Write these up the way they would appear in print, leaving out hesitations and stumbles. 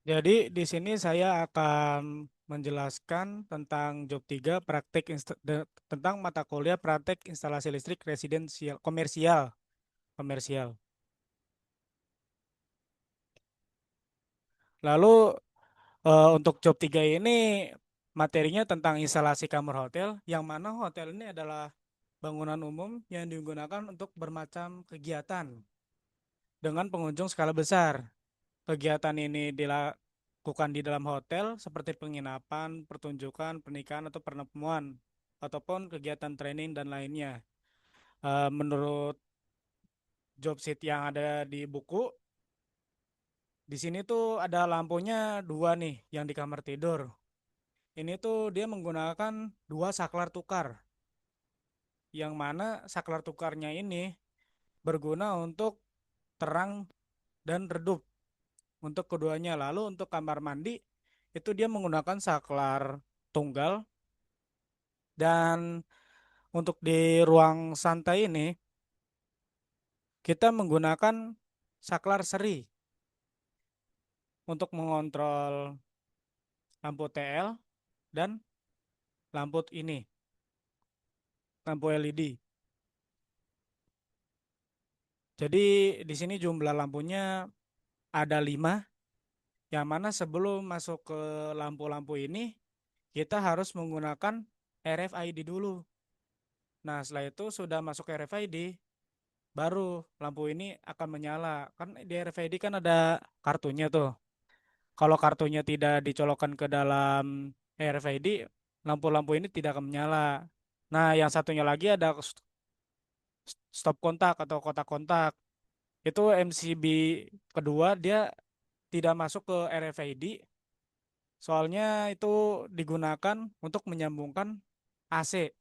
Jadi di sini saya akan menjelaskan tentang job 3 tentang mata kuliah praktek instalasi listrik residensial komersial. Lalu untuk job 3 ini materinya tentang instalasi kamar hotel, yang mana hotel ini adalah bangunan umum yang digunakan untuk bermacam kegiatan dengan pengunjung skala besar. Kegiatan ini dilakukan di dalam hotel seperti penginapan, pertunjukan, pernikahan atau pertemuan ataupun kegiatan training dan lainnya. Menurut job sheet yang ada di buku, di sini tuh ada lampunya dua nih yang di kamar tidur. Ini tuh dia menggunakan dua saklar tukar, yang mana saklar tukarnya ini berguna untuk terang dan redup untuk keduanya. Lalu untuk kamar mandi itu dia menggunakan saklar tunggal, dan untuk di ruang santai ini kita menggunakan saklar seri untuk mengontrol lampu TL dan lampu ini, lampu LED. Jadi di sini jumlah lampunya ada 5, yang mana sebelum masuk ke lampu-lampu ini kita harus menggunakan RFID dulu. Nah, setelah itu sudah masuk RFID, baru lampu ini akan menyala. Kan di RFID kan ada kartunya tuh. Kalau kartunya tidak dicolokkan ke dalam RFID, lampu-lampu ini tidak akan menyala. Nah, yang satunya lagi ada stop kontak atau kotak kontak. Itu MCB kedua, dia tidak masuk ke RFID, soalnya itu digunakan untuk menyambungkan AC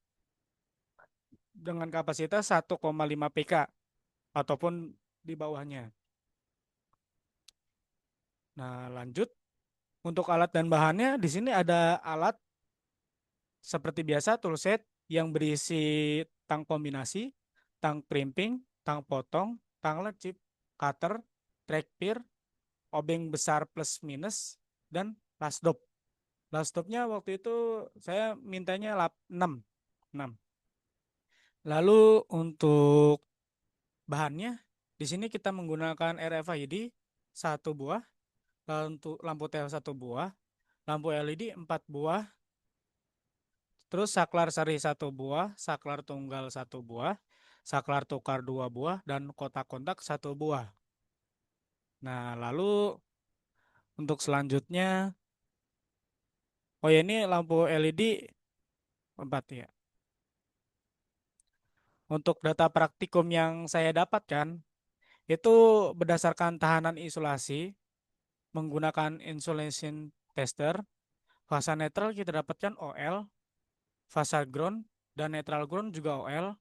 dengan kapasitas 1,5 PK ataupun di bawahnya. Nah, lanjut untuk alat dan bahannya, di sini ada alat seperti biasa toolset yang berisi tang kombinasi, tang crimping, tang potong, tang lancip, cutter, track pier, obeng besar plus minus, dan lasdop. Lasdopnya waktu itu saya mintanya 6. 6. Lalu untuk bahannya, di sini kita menggunakan RFID satu buah, lampu TL satu buah, lampu LED 4 buah, terus saklar seri satu buah, saklar tunggal satu buah, saklar tukar 2 buah, dan kotak kontak satu buah. Nah, lalu untuk selanjutnya, oh ya, ini lampu LED 4 ya. Untuk data praktikum yang saya dapatkan, itu berdasarkan tahanan isolasi, menggunakan insulation tester, fasa netral kita dapatkan OL, fasa ground dan netral ground juga OL.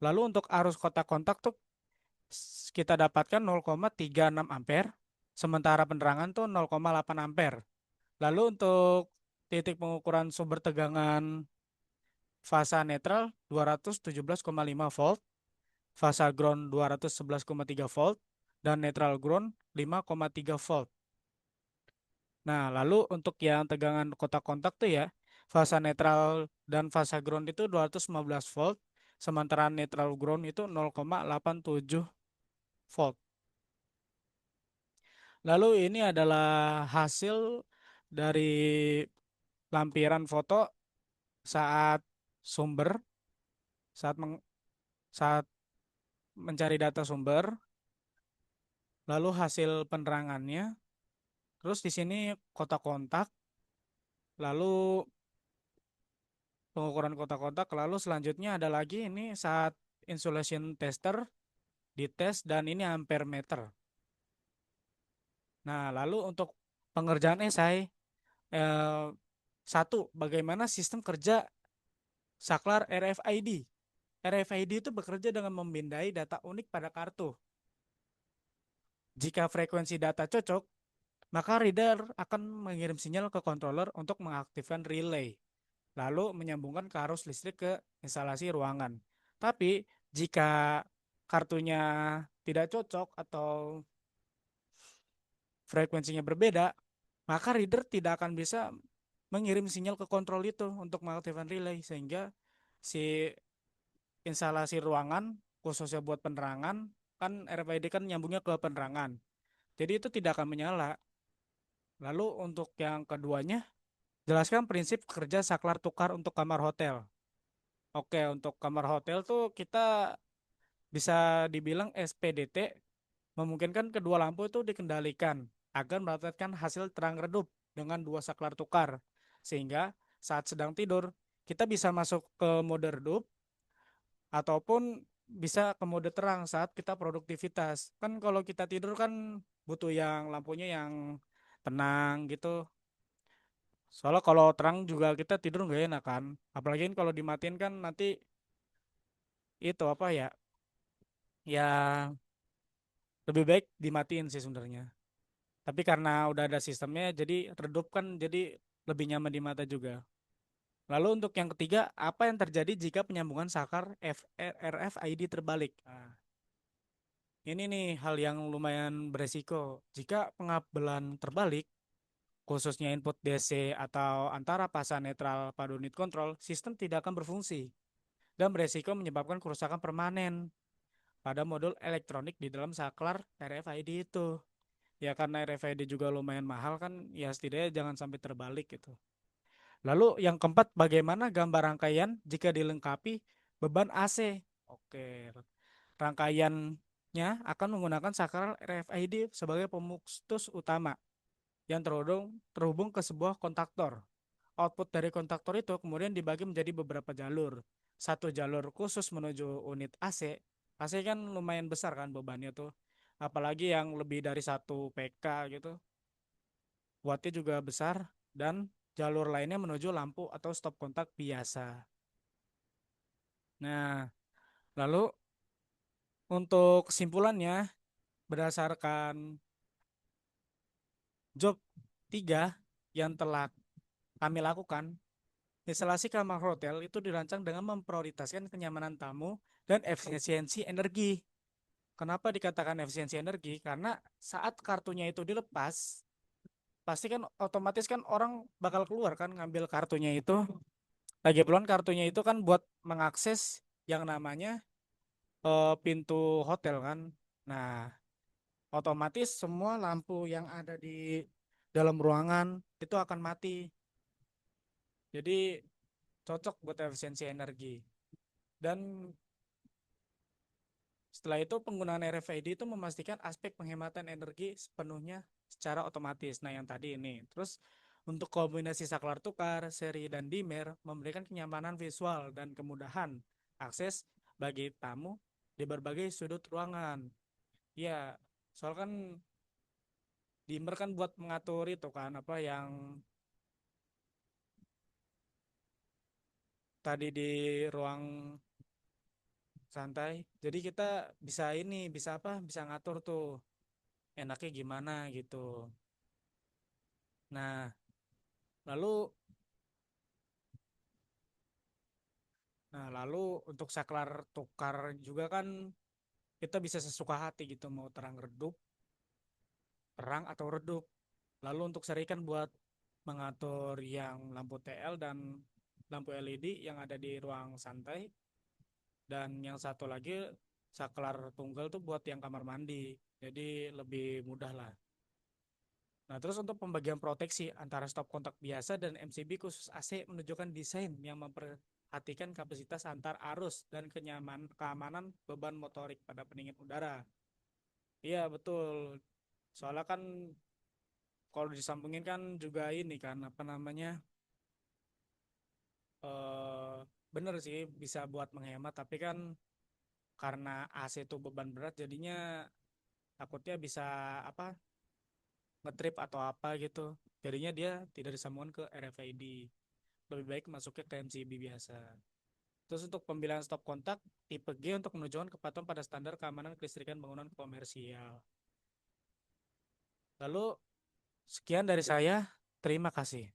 Lalu untuk arus kotak kontak tuh kita dapatkan 0,36 ampere, sementara penerangan tuh 0,8 ampere. Lalu untuk titik pengukuran sumber tegangan fasa netral 217,5 volt, fasa ground 211,3 volt, dan netral ground 5,3 volt. Nah, lalu untuk yang tegangan kotak kontak tuh ya, fasa netral dan fasa ground itu 215 volt, sementara netral ground itu 0,87 volt. Lalu ini adalah hasil dari lampiran foto saat sumber, saat meng- saat mencari data sumber, lalu hasil penerangannya, terus di sini kotak kontak, lalu pengukuran kotak-kotak, lalu selanjutnya ada lagi ini saat insulation tester dites, dan ini ampere meter. Nah, lalu untuk pengerjaan esai, eh, satu, bagaimana sistem kerja saklar RFID. RFID itu bekerja dengan memindai data unik pada kartu. Jika frekuensi data cocok, maka reader akan mengirim sinyal ke controller untuk mengaktifkan relay, lalu menyambungkan ke arus listrik ke instalasi ruangan. Tapi jika kartunya tidak cocok atau frekuensinya berbeda, maka reader tidak akan bisa mengirim sinyal ke kontrol itu untuk mengaktifkan relay, sehingga si instalasi ruangan khususnya buat penerangan, kan RFID kan nyambungnya ke penerangan, jadi itu tidak akan menyala. Lalu untuk yang keduanya, jelaskan prinsip kerja saklar tukar untuk kamar hotel. Oke, untuk kamar hotel tuh kita bisa dibilang SPDT memungkinkan kedua lampu itu dikendalikan agar mendapatkan hasil terang redup dengan dua saklar tukar. Sehingga saat sedang tidur, kita bisa masuk ke mode redup ataupun bisa ke mode terang saat kita produktivitas. Kan kalau kita tidur kan butuh yang lampunya yang tenang gitu. Soalnya kalau terang juga kita tidur nggak enak kan. Apalagi kalau dimatiin kan nanti itu apa ya? Ya lebih baik dimatiin sih sebenarnya. Tapi karena udah ada sistemnya, jadi redup kan jadi lebih nyaman di mata juga. Lalu untuk yang ketiga, apa yang terjadi jika penyambungan saklar RFID terbalik? Nah, ini nih hal yang lumayan beresiko. Jika pengabelan terbalik, khususnya input DC atau antara pasang netral pada unit kontrol, sistem tidak akan berfungsi dan beresiko menyebabkan kerusakan permanen pada modul elektronik di dalam saklar RFID itu. Ya karena RFID juga lumayan mahal kan, ya setidaknya jangan sampai terbalik gitu. Lalu yang keempat, bagaimana gambar rangkaian jika dilengkapi beban AC? Oke, rangkaiannya akan menggunakan saklar RFID sebagai pemutus utama yang terhubung ke sebuah kontaktor. Output dari kontaktor itu kemudian dibagi menjadi beberapa jalur. Satu jalur khusus menuju unit AC. AC kan lumayan besar kan bebannya tuh. Apalagi yang lebih dari 1 PK gitu. Wattnya juga besar dan jalur lainnya menuju lampu atau stop kontak biasa. Nah, lalu untuk kesimpulannya berdasarkan job 3 yang telah kami lakukan, instalasi kamar hotel itu dirancang dengan memprioritaskan kenyamanan tamu dan efisiensi energi. Kenapa dikatakan efisiensi energi? Karena saat kartunya itu dilepas, pasti kan otomatis kan orang bakal keluar kan ngambil kartunya itu. Lagi peluang kartunya itu kan buat mengakses yang namanya pintu hotel kan. Nah, otomatis semua lampu yang ada di dalam ruangan itu akan mati. Jadi cocok buat efisiensi energi. Dan setelah itu penggunaan RFID itu memastikan aspek penghematan energi sepenuhnya secara otomatis. Nah, yang tadi ini. Terus untuk kombinasi saklar tukar, seri dan dimmer memberikan kenyamanan visual dan kemudahan akses bagi tamu di berbagai sudut ruangan. Ya, soal kan dimmer kan buat mengatur itu kan apa yang tadi di ruang santai. Jadi kita bisa ini, bisa apa? Bisa ngatur tuh enaknya gimana gitu. Nah, lalu lalu untuk saklar tukar juga kan kita bisa sesuka hati gitu mau terang redup, terang atau redup. Lalu untuk seri kan buat mengatur yang lampu TL dan lampu LED yang ada di ruang santai, dan yang satu lagi saklar tunggal tuh buat yang kamar mandi. Jadi lebih mudah lah. Nah, terus untuk pembagian proteksi antara stop kontak biasa dan MCB khusus AC menunjukkan desain yang memperhatikan kapasitas antar arus dan keamanan beban motorik pada pendingin udara. Iya, betul. Soalnya kan kalau disambungin kan juga ini kan apa namanya? eh bener sih bisa buat menghemat, tapi kan karena AC itu beban berat jadinya takutnya bisa apa? Ngetrip atau apa gitu. Jadinya dia tidak disambungkan ke RFID. Lebih baik masuknya ke MCB biasa. Terus untuk pemilihan stop kontak tipe G untuk menunjukkan kepatuhan pada standar keamanan kelistrikan bangunan komersial. Lalu sekian dari saya. Terima kasih.